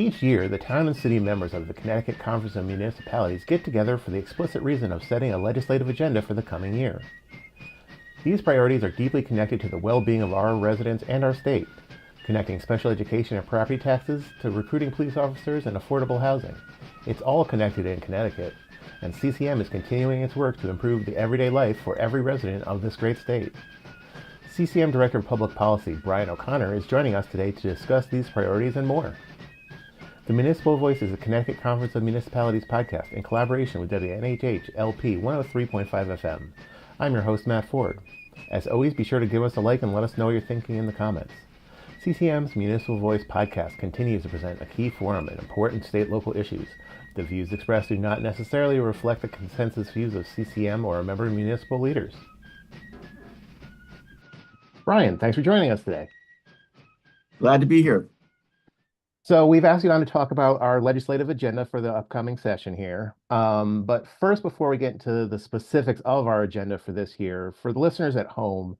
Each year, the town and city members of the Connecticut Conference of Municipalities get together for the explicit reason of setting a legislative agenda for the coming year. These priorities are deeply connected to the well-being of our residents and our state, connecting special education and property taxes to recruiting police officers and affordable housing. It's all connected in Connecticut, and CCM is continuing its work to improve the everyday life for every resident of this great state. CCM Director of Public Policy Brian O'Connor is joining us today to discuss these priorities and more. The Municipal Voice is a Connecticut Conference of Municipalities podcast in collaboration with WNHH LP 103.5 FM. I'm your host, Matt Ford. As always, be sure to give us a like and let us know what you're thinking in the comments. CCM's Municipal Voice podcast continues to present a key forum in important state-local issues. The views expressed do not necessarily reflect the consensus views of CCM or a member of municipal leaders. Brian, thanks for joining us today. Glad to be here. So we've asked you on to talk about our legislative agenda for the upcoming session here. But first, before we get into the specifics of our agenda for this year, for the listeners at home,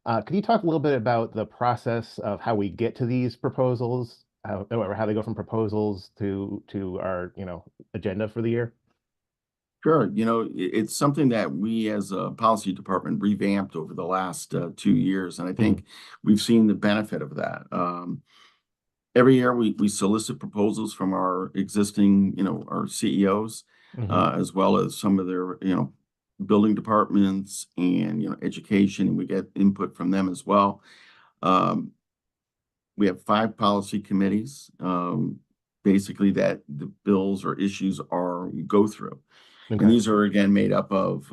could you talk a little bit about the process of how we get to these proposals, how they go from proposals to our agenda for the year? Sure. It's something that we as a policy department revamped over the last 2 years, and I think we've seen the benefit of that. Every year we solicit proposals from our existing, our CEOs, as well as some of their, building departments and, education, and we get input from them as well. We have 5 policy committees, basically that the bills or issues go through. Okay. And these are again made up of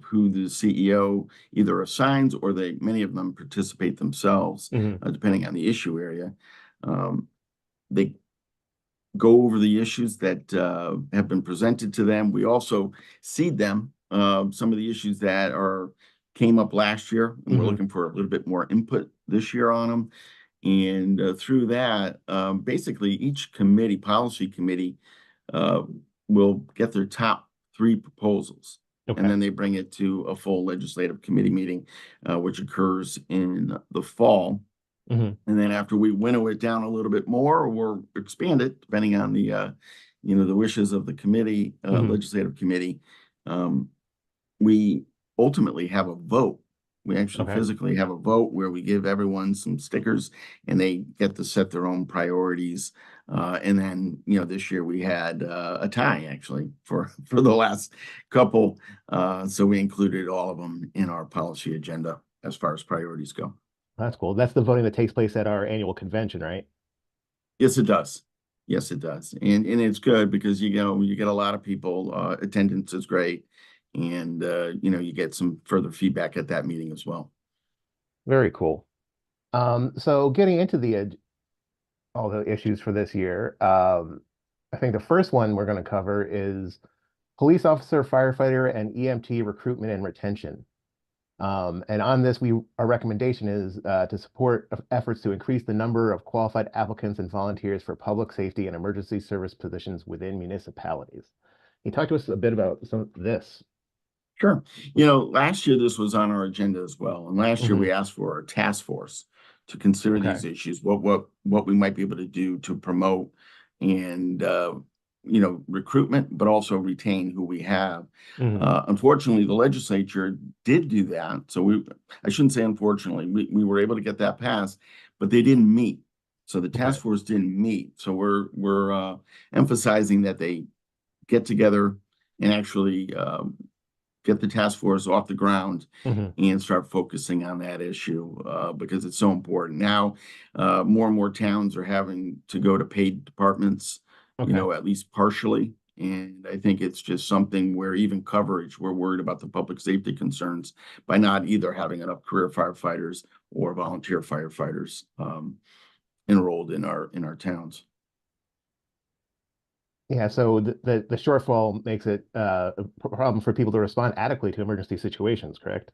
who the CEO either assigns or many of them participate themselves, depending on the issue area. They go over the issues that have been presented to them. We also seed them some of the issues that came up last year, and we're looking for a little bit more input this year on them. And through that, basically each policy committee, will get their top 3 proposals. Okay. And then they bring it to a full legislative committee meeting, which occurs in the fall. And then after we winnow it down a little bit more or expand it, depending on the wishes of the committee, legislative committee, we ultimately have a vote. We actually physically have a vote where we give everyone some stickers and they get to set their own priorities. And then, this year we had a tie actually for the last couple. So we included all of them in our policy agenda as far as priorities go. That's cool. That's the voting that takes place at our annual convention, right? Yes, it does. Yes, it does. And it's good because, you get a lot of people, attendance is great. And, you get some further feedback at that meeting as well. Very cool. So getting into all the issues for this year, I think the first one we're going to cover is police officer, firefighter, and EMT recruitment and retention. And on this, our recommendation is to support efforts to increase the number of qualified applicants and volunteers for public safety and emergency service positions within municipalities. Can you talk to us a bit about some of this? Sure. Last year this was on our agenda as well. And last year we asked for a task force to consider these issues, what we might be able to do to promote and, recruitment, but also retain who we have. Unfortunately, the legislature did do that. So I shouldn't say unfortunately, we were able to get that passed, but they didn't meet. So the task force didn't meet. So we're emphasizing that they get together and actually get the task force off the ground and start focusing on that issue because it's so important. Now, more and more towns are having to go to paid departments, at least partially. And I think it's just something where even coverage, we're worried about the public safety concerns by not either having enough career firefighters or volunteer firefighters enrolled in our towns. Yeah, so the shortfall makes it a problem for people to respond adequately to emergency situations, correct?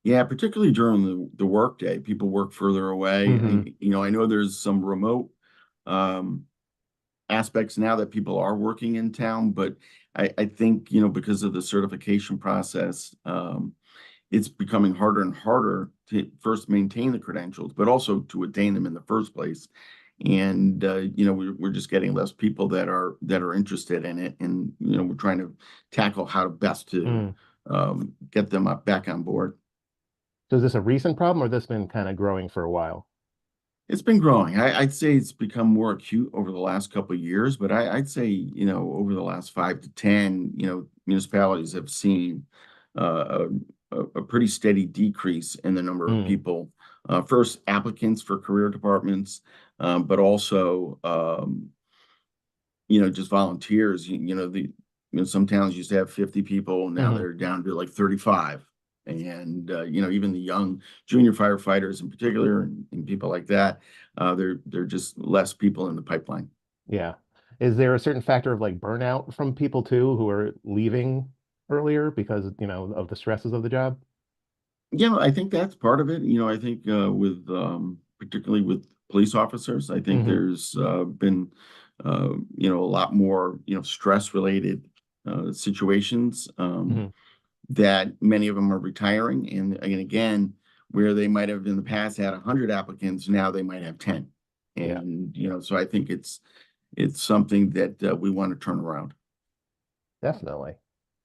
Yeah, particularly during the workday, people work further away. I know there's some remote aspects now that people are working in town, but I think, because of the certification process, it's becoming harder and harder to first maintain the credentials, but also to attain them in the first place. and we're just getting less people that are interested in it, and we're trying to tackle how best to Mm. get them back on board. So is this a recent problem, or this been kind of growing for a while? It's been growing. I'd say it's become more acute over the last couple of years, but I'd say, over the last 5 to 10, municipalities have seen uh, a pretty steady decrease in the number of Mm. people, first applicants for career departments, but also, just volunteers. Some towns used to have 50 people, now Hmm. they're down to like 35. And even the young junior firefighters in particular, and people like that, they're just less people in the pipeline. Yeah. Is there a certain factor of like burnout from people too who are leaving earlier because, of the stresses of the job? Yeah, I think that's part of it. I think with particularly with police officers, I think Hmm. there's been a lot more stress related situations. Hmm. That many of them are retiring. And again, where they might have in the past had 100 applicants, now they might have 10. Yeah, And, so I think it's something that we want to turn around. definitely.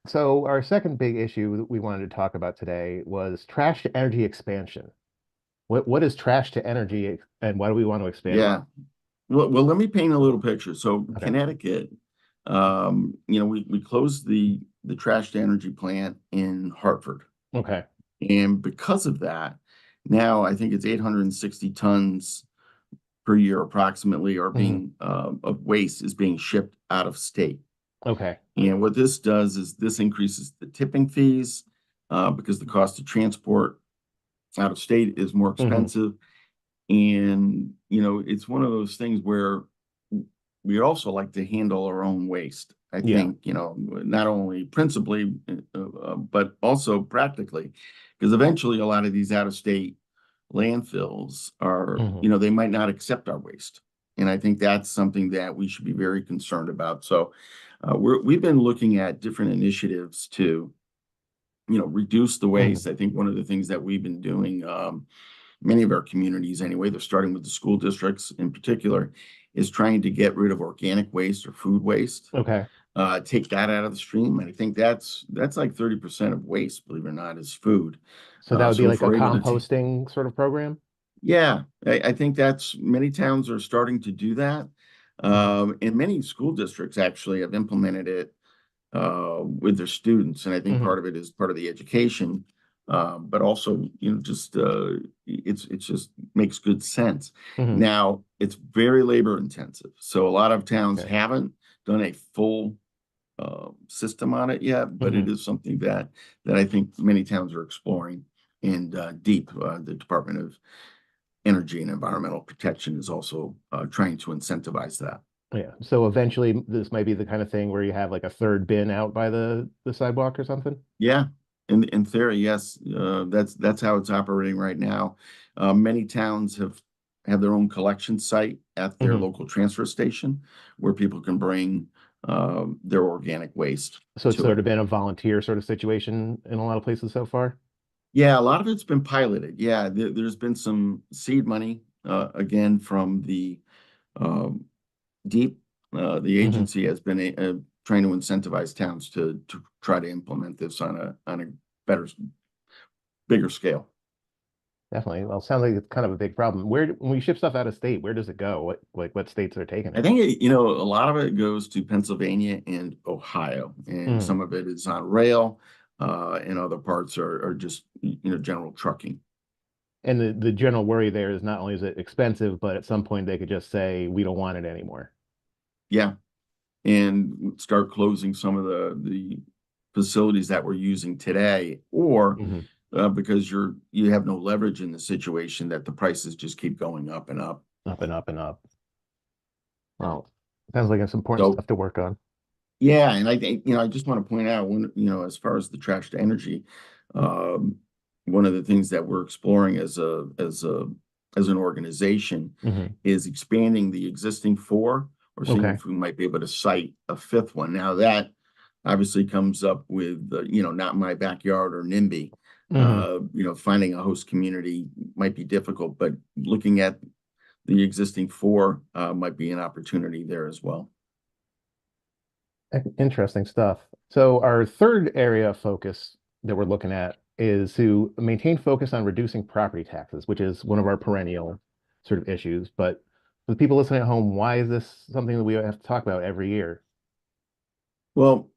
So our second big issue that we wanted to talk about today was trash to energy expansion. What is trash to energy and why do we want to expand it? Yeah. Well, let me paint a little picture. So Okay. Connecticut, we closed the trash to energy plant in Hartford. Okay. And because of that, now I think it's 860 tons per year approximately are Hmm. being of waste is being shipped out of state. Okay. And what this does is this increases the tipping fees because the cost of transport out of state is more Hmm. expensive. And, it's one of those things where we also like to handle our own waste. I Yeah. think, not only principally, but also practically, because eventually a lot of these out of state landfills are, Hmm. they might not accept our waste. And I think that's something that we should be very concerned about. So we've been looking at different initiatives to, reduce the Hmm. waste. I think one of the things that we've been doing, many of our communities anyway, they're starting with the school districts in particular, is trying to get rid of organic waste or food waste, Okay. take that out of the stream. And I think that's like 30% of waste, believe it or not, is food. So that would be So if like a we're able to composting sort of program? yeah, I think that's many towns are starting to do that. Hmm. And many school districts actually have implemented it with their students. And I think Hmm. part of it is part of the education, but also, just it's just makes good sense. Hmm. Now, it's very labor intensive. So a lot of towns Okay. haven't done a full system on it yet, but Hmm. it is something that I think many towns are exploring. And deep, the Department of Energy and Environmental Protection is also trying to incentivize that. Yeah. So eventually this might be the kind of thing where you have like a third bin out by the sidewalk or something. Yeah, in theory, yes, that's how it's operating right now. Many towns have their own collection site at their Hmm. local transfer station where people can bring their organic waste So it's to sort it. of been a volunteer sort of situation in a lot of places so far. Yeah, a lot of it's been piloted. Yeah, there's been some seed money again from the um, deep. The Hmm. agency has been trying to incentivize towns to try to implement this on a better, bigger scale. Definitely. Well, it sounds like it's kind of a big problem. When we ship stuff out of state, where does it go? What states are taking I it? think a lot of it goes to Pennsylvania and Ohio, and Mm. some of it is on rail, and other parts are just general trucking. And the general worry there is not only is it expensive, but at some point they could just say we don't want it anymore. Yeah, and start closing some of the facilities that we're using today, or Hmm. because you have no leverage in the situation that the prices just keep going up and up. Up and up and up. Well, sounds like it's important So stuff to work on. yeah, and I think, I just want to point out when, as far as the trash to energy, um, one of the things that we're exploring as an organization Hmm. is expanding the existing four or seeing Okay. if we might be able to site a fifth one. Now that obviously comes up with, not my backyard or NIMBY. Hmm. Finding a host community might be difficult, but looking at the existing four might be an opportunity there as well. Interesting stuff. So our third area of focus that we're looking at is to maintain focus on reducing property taxes, which is one of our perennial sort of issues. But for the people listening at home, why is this something that we have to talk about every year? Well,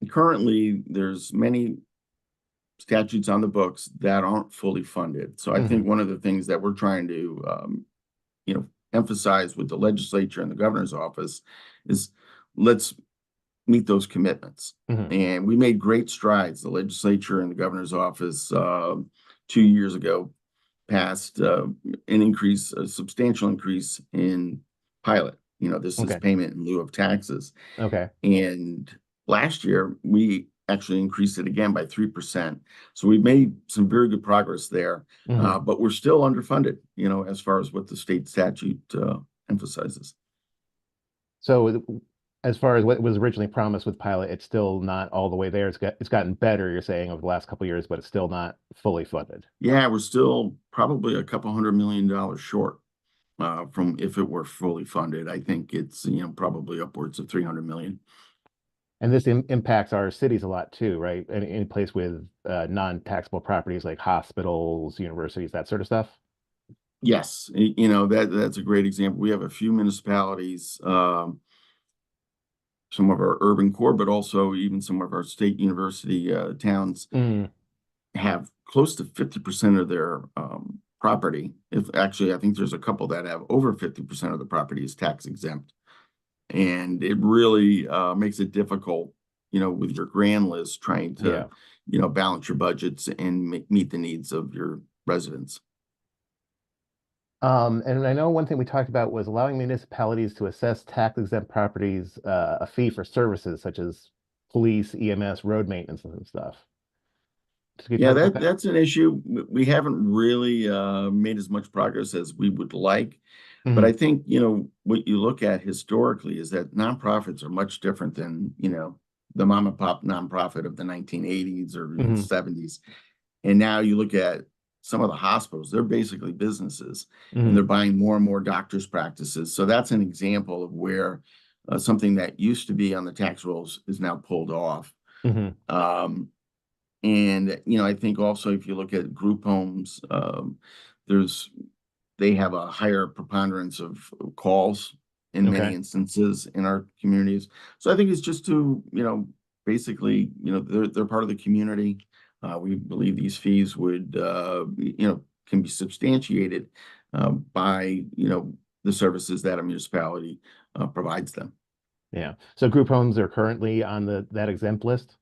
currently there's many statutes on the books that aren't fully funded. So I Hmm. think one of the things that we're trying to emphasize with the legislature and the governor's office is let's meet those commitments. Hmm. And we made great strides. The legislature and the governor's office 2 years ago passed an increase, a substantial increase in pilot. This is Okay. payment in lieu of taxes. Okay. And last year, we actually increased it again by 3%. So we've made some very good progress there, Hmm. but we're still underfunded, as far as what the state statute emphasizes. So as far as what was originally promised with pilot, it's still not all the way there. It's gotten better, you're saying, over the last couple of years, but it's still not fully funded. Yeah, we're still probably a couple $100 million short from if it were fully funded. I think it's, probably upwards of 300 million. And this impacts our cities a lot too, right? Any place with non-taxable properties like hospitals, universities, that sort of stuff. Yes, that's a great example. We have a few municipalities, some of our urban core, but also even some of our state university towns Mm, have close to 50% of their property. If actually, I think there's a couple that have over 50% of the property is tax exempt. And it really makes it difficult, with your grand list trying to, yeah. balance your budgets and meet the needs of your residents. And I know one thing we talked about was allowing municipalities to assess tax-exempt properties a fee for services such as police, EMS, road maintenance, and stuff. So can you Yeah, talk about that? that's an issue. We haven't really made as much progress as we would like. But Hmm. I think, what you look at historically is that nonprofits are much different than, the mom and pop nonprofit of the 1980s or even Hmm. 70s. And now you look at some of the hospitals, they're basically businesses and Hmm. they're buying more and more doctors' practices. So that's an example of where something that used to be on the tax rolls is now pulled off. Hmm. Um, and, I think also if you look at group homes, there's they have a higher preponderance of calls in many Okay. instances in our communities. So I think it's just to, basically, they're part of the community. We believe these fees would, can be substantiated by, the services that a municipality provides them. Yeah. So group homes are currently on the that exempt list,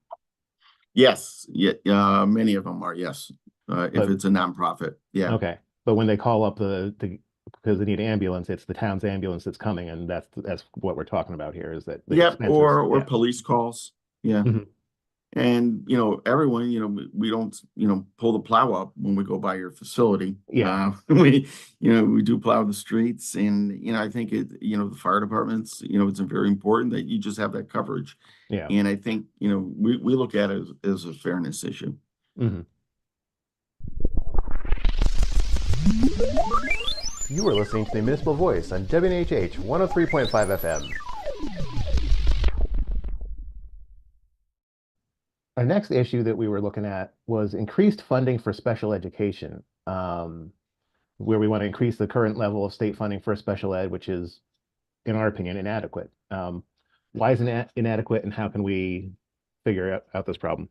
Yes, yeah, many of them are, yes. If but it's a nonprofit, yeah. okay. But when they call up the because they need ambulance, it's the town's ambulance that's coming, and that's what we're talking about here is that the Yep, expenses. or Yeah. police calls. Yeah. Hmm. And, everyone, we don't, pull the plow up when we go by your facility. Yeah. We do plow the streets and, I think the fire departments, it's very important that you just have that coverage. Yeah. And I think, we look at it as a fairness issue. Hmm. You are listening to the Municipal Voice on WNHH 103.5 FM. Our next issue that we were looking at was increased funding for special education, where we want to increase the current level of state funding for special ed, which is, in our opinion, inadequate. Why is it inadequate, and how can we figure out this problem?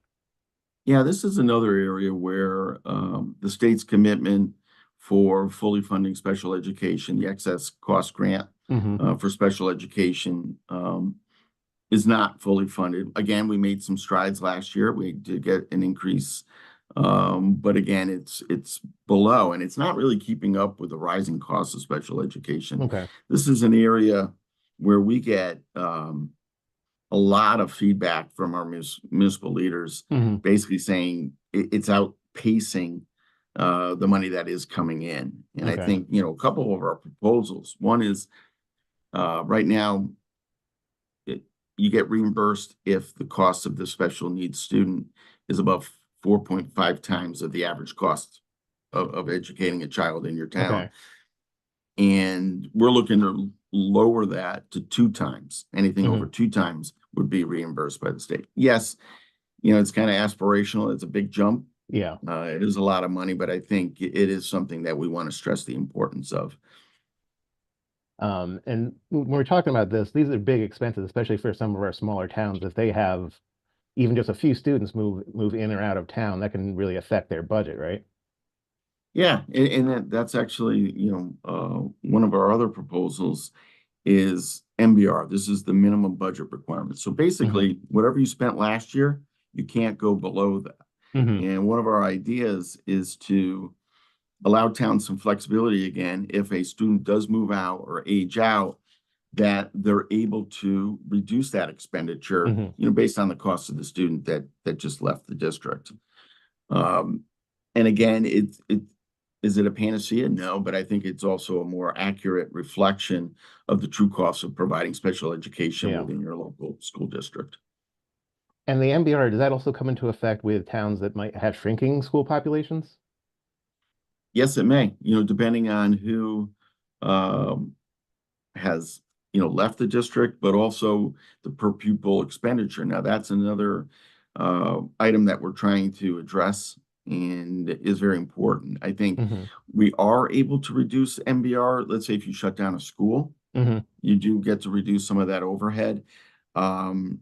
Yeah, this is another area where the state's commitment for fully funding special education, the excess cost grant Hmm. for special education, is not fully funded. Again, we made some strides last year. We did get an increase, but again, it's below, and it's not really keeping up with the rising costs of special education. Okay. This is an area where we get a lot of feedback from our municipal leaders, Hmm. basically saying it's outpacing the money that is coming in. And I Okay. think, a couple of our proposals. One is right now, it, you get reimbursed if the cost of the special needs student is above 4.5 times of the average cost of educating a child in your town. Okay. And we're looking to lower that to 2 times. Anything over Hmm. 2 times would be reimbursed by the state. Yes, it's kind of aspirational. It's a big jump. Yeah. It is a lot of money, but I think it is something that we want to stress the importance of. And when we're talking about this, these are big expenses, especially for some of our smaller towns. If they have even just a few students move in or out of town, that can really affect their budget, right? Yeah, and that's actually, one of our other proposals is MBR. This is the minimum budget requirement. So Hmm. basically, whatever you spent last year, you can't go below that. Hmm. And one of our ideas is to allow towns some flexibility again, if a student does move out or age out, that they're able to reduce that expenditure, Hmm. based on the cost of the student that just left the district. Um, and again, it is it a panacea? No, but I think it's also a more accurate reflection of the true costs of providing special education Yeah. within your local school district. And the MBR, does that also come into effect with towns that might have shrinking school populations? Yes, it may, depending on who um, has, left the district, but also the per pupil expenditure. Now, that's another item that we're trying to address and is very important. I think Hmm. we are able to reduce MBR. Let's say if you shut down a school, Hmm. you do get to reduce some of that overhead. Um,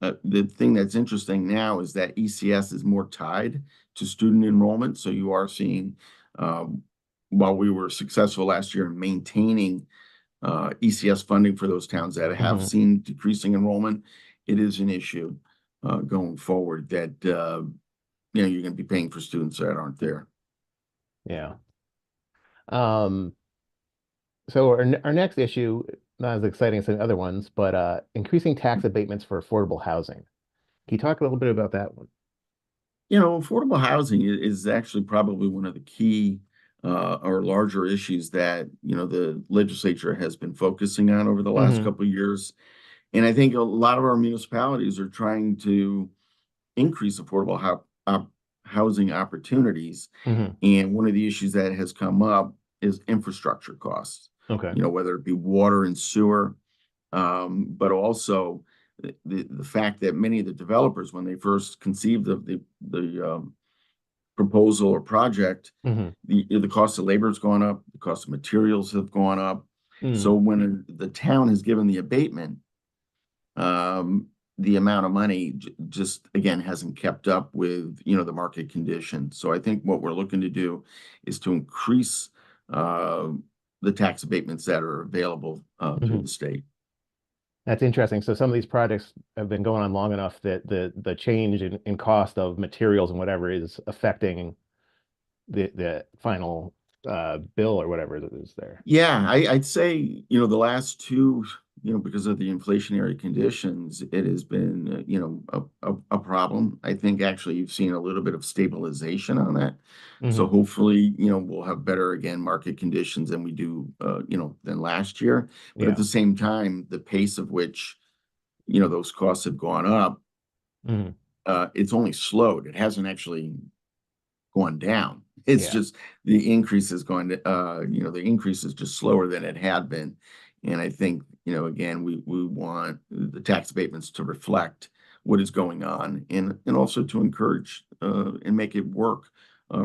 the thing that's interesting now is that ECS is more tied to student enrollment. So you are seeing, um, while we were successful last year in maintaining ECS funding for those towns that have Hmm. seen decreasing enrollment, it is an issue going forward that you're going to be paying for students that aren't there. Yeah. Um, so our next issue, not as exciting as the other ones, but increasing tax abatements for affordable housing. Can you talk a little bit about that one? Affordable housing is actually probably one of the key or larger issues that the legislature has been focusing on over the last Hmm. couple of years. And I think a lot of our municipalities are trying to increase affordable housing opportunities. Hmm. And one of the issues that has come up is infrastructure costs, Okay. whether it be water and sewer, but also the fact that many of the developers, when they first conceived of the proposal or project, Hmm. the cost of labor has gone up, the cost of materials have gone up. So Hmm. when the town has given the abatement, um, the amount of money just again hasn't kept up with the market conditions. So I think what we're looking to do is to increase uh, the tax abatements that are available through Hmm. the state. That's interesting. So some of these projects have been going on long enough that the change in cost of materials and whatever is affecting the final bill or whatever it is there. Yeah, I'd say, the last two, because of the inflationary conditions, it has been, a problem. I think actually you've seen a little bit of stabilization on that. So Hmm. hopefully, we'll have better, again, market conditions than we do, than last year. But at Yeah. the same time, the pace of which, those costs have gone up, Hmm. it's only slowed. It hasn't actually going down. It's Yeah. just the increase is going to, the increase is just slower than it had been. And I think, again, we want the tax abatements to reflect what is going on and also to encourage and make it work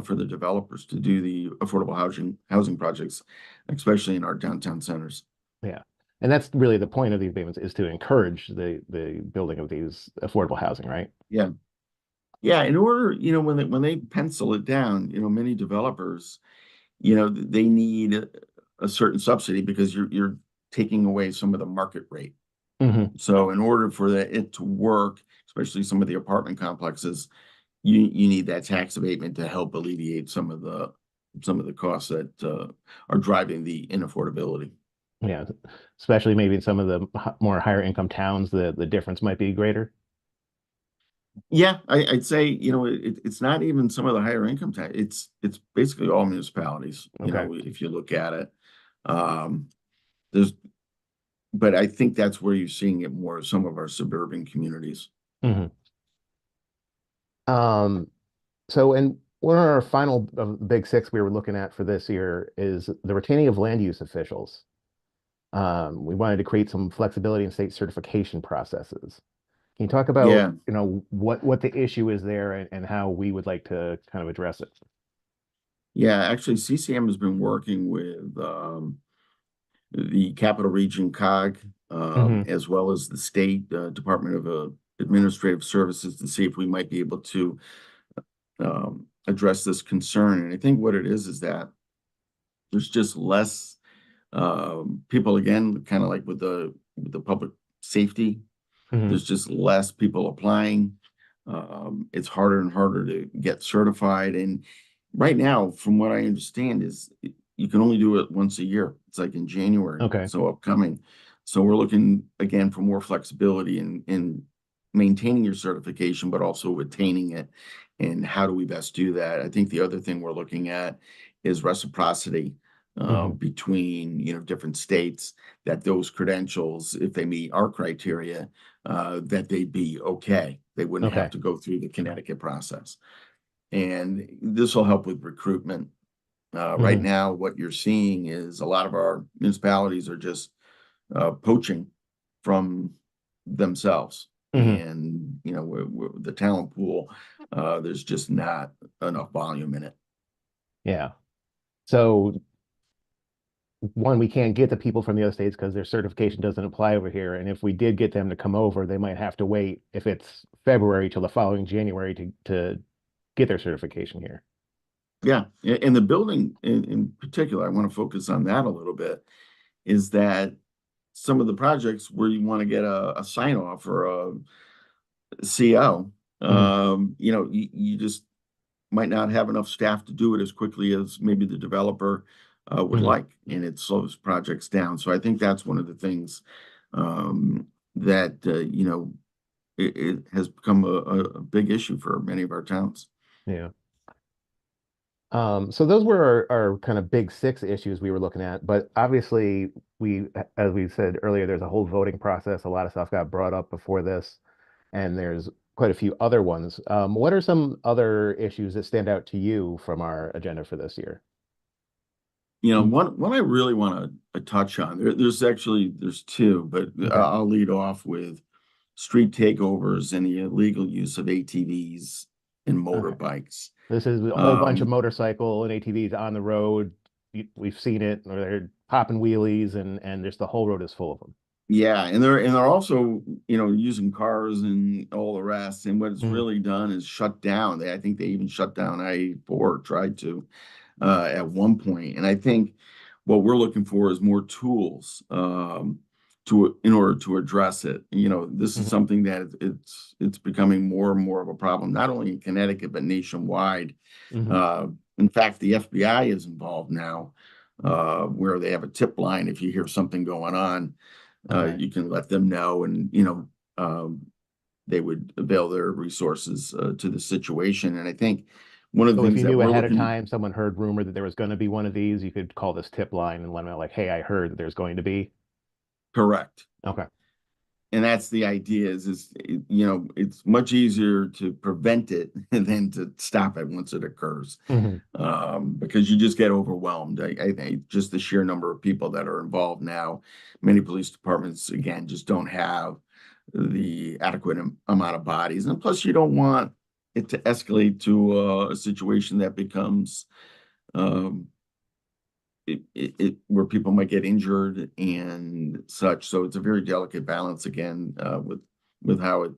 for the developers to do the affordable housing projects, especially in our downtown centers. Yeah. And that's really the point of these payments is to encourage the building of these affordable housing, right? Yeah. Yeah. In order, when they pencil it down, many developers, they need a certain subsidy because you're taking away some of the market rate. Hmm. So in order for it to work, especially some of the apartment complexes, you need that tax abatement to help alleviate some of the costs that are driving the inaffordability. Yeah. Especially maybe in some of the more higher income towns, the difference might be greater. Yeah, I'd say, it's not even some of the higher income tax. It's basically all municipalities, Okay. if you look at it. Um, there's but I think that's where you're seeing it more, some of our suburban communities. Hmm. Um, so and One of our final big six we were looking at for this year is the retaining of land use officials. We wanted to create some flexibility in state certification processes. Can you talk about, Yeah, what the issue is there and how we would like to kind of address it? yeah. Actually, CCM has been working with the Capital Region COG, Hmm. as well as the State Department of Administrative Services to see if we might be able to address this concern. And I think what it is that there's just less people, again, kind of like with the public safety. Hmm. There's just less people applying. It's harder and harder to get certified. And right now, from what I understand, is you can only do it once a year. It's like in January, Okay. so upcoming. So we're looking again for more flexibility in maintaining your certification, but also attaining it. And how do we best do that? I think the other thing we're looking at is reciprocity Hmm. between different states, that those credentials, if they meet our criteria, that they'd be okay. They wouldn't have Okay. to go through the Connecticut process. And this will help with recruitment. Right Hmm. now, what you're seeing is a lot of our municipalities are just poaching from themselves. Hmm. And, the talent pool, there's just not enough volume in it. Yeah. So one, we can't get the people from the other states because their certification doesn't apply over here. And if we did get them to come over, they might have to wait if it's February till the following January to get their certification here. Yeah. And the building in particular, I want to focus on that a little bit, is that some of the projects where you want to get a sign off or a CO, Hmm. you just might not have enough staff to do it as quickly as maybe the developer would Hmm. like, and it slows projects down. So I think that's one of the things that it has become a big issue for many of our towns. Yeah. So those were our kind of big six issues we were looking at, but obviously as we said earlier, there's a whole voting process. A lot of stuff got brought up before this, and there's quite a few other ones. What are some other issues that stand out to you from our agenda for this year? One I really want to touch on. There's two, but Okay. I'll lead off with street takeovers and the illegal use of ATVs and Okay. motorbikes. This is a whole bunch of Um, motorcycle and ATVs on the road. We've seen it, or they're popping wheelies, and just the whole road is full of them. yeah, and they're also using cars and all the rest. And what it's Hmm. really done is shut down. I think they even shut down I-4, tried to at one point. And I think what we're looking for is more tools to in order to address it. This is Hmm. something that it's becoming more and more of a problem, not only in Connecticut but nationwide. Hmm. Uh, in fact, the FBI is involved now, where they have a tip line. If you hear something going on, Okay. you can let them know, and they would avail their resources to the situation. And I think one of the So if things you that knew we're ahead of looking time, someone heard rumor that there was going to be one of these, you could call this tip line and let them know, like, hey, I heard that there's going to be. correct. Okay. And that's the idea it's much easier to prevent it than to stop it once it occurs, Hmm. because you just get overwhelmed. I think just the sheer number of people that are involved now, many police departments, again, just don't have the adequate amount of bodies. And plus, you don't want it to escalate to a situation that becomes um, where people might get injured and such. So it's a very delicate balance again with how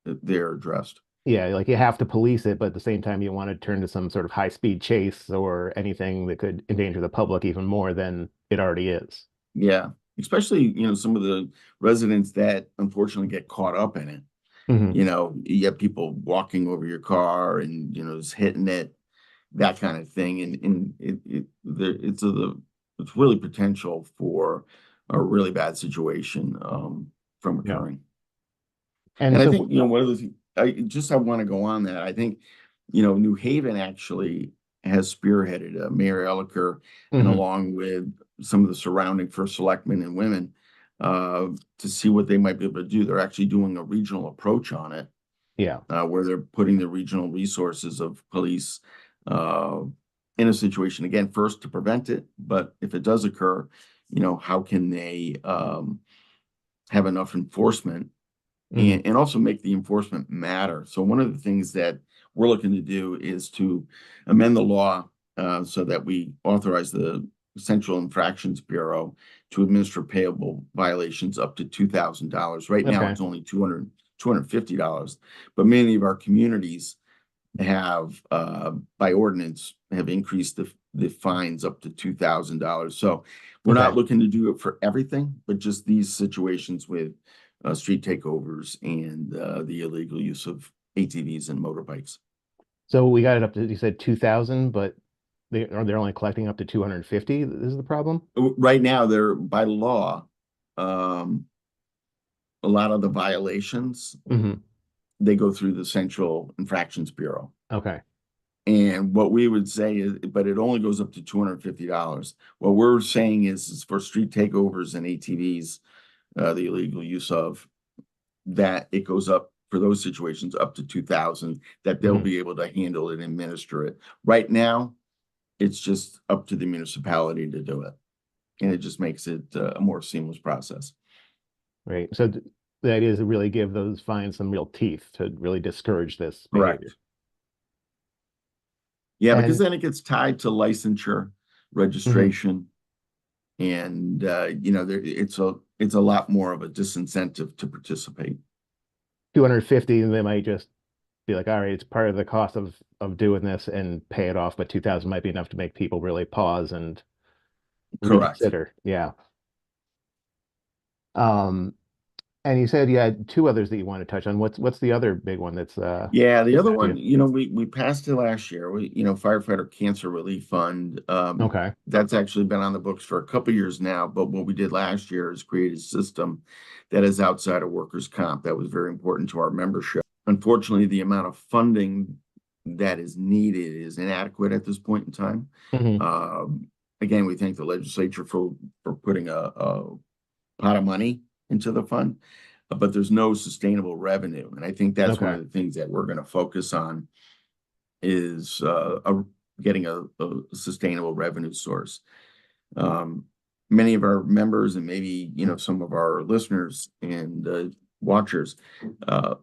they're addressed. Yeah, like you have to police it, but at the same time, you want to turn to some sort of high-speed chase or anything that could endanger the public even more than it already is. Yeah, especially some of the residents that unfortunately get caught up in it. Hmm. You have people walking over your car and just hitting it, that kind of thing, and it's really potential for a really bad situation from Yeah. occurring. And And I so, think, one of the things I want to go on that. I think, New Haven actually has spearheaded Mayor Elicker, and mhm, along with some of the surrounding first selectmen and women, to see what they might be able to do. They're actually doing a regional approach on it, yeah. where they're putting the regional resources of police uh, in a situation, again, first to prevent it, but if it does occur, how can they have enough enforcement Hmm. and also make the enforcement matter? So one of the things that we're looking to do is to amend the law so that we authorize the Central Infractions Bureau to administer payable violations up to $2,000. Right now, Okay. it's only $250, but many of our communities have, by ordinance, have increased the fines up to $2,000. So we're not Okay. looking to do it for everything, but just these situations with street takeovers and the illegal use of ATVs and motorbikes. So we got it up to, you said 2,000, but they're only collecting up to 250. This is the problem? Right now, they're by law, um, a lot of the violations, Hmm. they go through the Central Infractions Bureau. Okay. And what we would say is, but it only goes up to $250. What we're saying is for street takeovers and ATVs, the illegal use of, that it goes up for those situations up to 2,000, that they'll Hmm. be able to handle and administer it. Right now, it's just up to the municipality to do it. And it just makes it a more seamless process. Right. So the idea is to really give those fines some real teeth to really discourage this behavior. Correct. Yeah, because And then it gets tied to licensure, mhm, registration, and it's a lot more of a disincentive to participate. 250, they might just be like, all right, it's part of the cost of doing this and pay it off, but 2,000 might be enough to make people really pause and Correct. reconsider. Yeah. Um, and you said you had two others that you want to touch on. What's the other big one that's Yeah, the other impacted one, you? we passed it last year. Firefighter Cancer Relief Fund. Okay. That's actually been on the books for a couple years now. But what we did last year is create a system that is outside of workers' comp. That was very important to our membership. Unfortunately, the amount of funding that is needed is inadequate at this point in time. Hmm. Again, we thank the legislature for putting a pot of money into the fund, but there's no sustainable revenue. And I think that's one Okay. of the things that we're going to focus on is getting a sustainable revenue source. Um, Many of our members and maybe some of our listeners and watchers uh,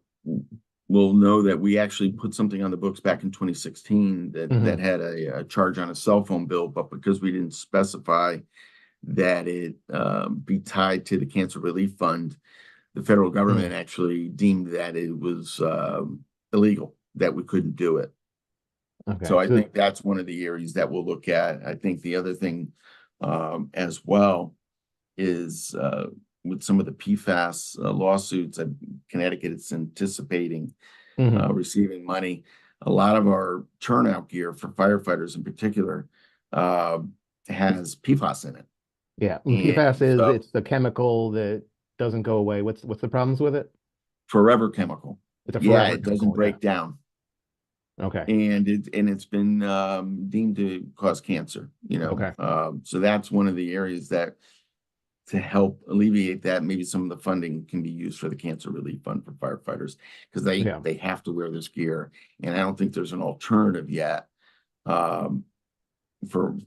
will know that we actually put something on the books back in 2016 that Hmm. had a charge on a cell phone bill, but because we didn't specify that it be tied to the Cancer Relief Fund, the federal government Hmm. actually deemed that it was illegal, that we couldn't do it. Okay. So I So, think that's one of the areas that we'll look at. I think the other thing as well is with some of the PFAS lawsuits, Connecticut is anticipating mhm. receiving money. A lot of our turnout gear for firefighters in particular uh, has PFAS in it. Yeah. And PFAS And is so it's the chemical that doesn't go away. What's the problems with it? forever chemical. It's a Yeah, forever it doesn't chemical. Yeah. break down. Okay. And it's been deemed to cause cancer, Okay. so that's one of the areas that to help alleviate that, maybe some of the funding can be used for the Cancer Relief Fund for firefighters because they Yeah. they have to wear this gear, and I don't think there's an alternative yet um, for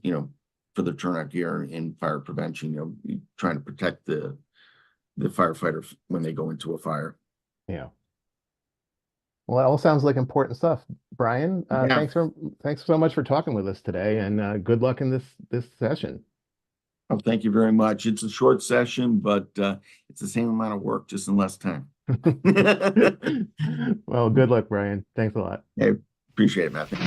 for the turnout gear in fire prevention. Trying to protect the firefighters when they go into a fire. Yeah. Well, that all sounds like important stuff. Brian, Yeah. thanks so much for talking with us today, and good luck in this session. Well, thank you very much. It's a short session, but it's the same amount of work, just in less time. Well, good luck, Brian. Thanks a lot. I appreciate it, Matthew.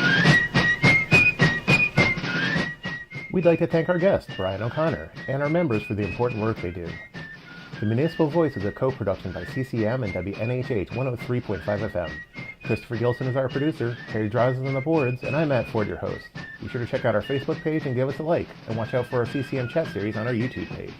We'd like to thank our guest, Brian O'Connor, and our members for the important work they do. The Municipal Voice is a co-production by CCM and WNHH 103.5 FM. Christopher Gilson is our producer, Harry Draws is on the boards, and I'm Matt Ford, your host. Be sure to check out our Facebook page and give us a like, and watch out for our CCM chat series on our YouTube page.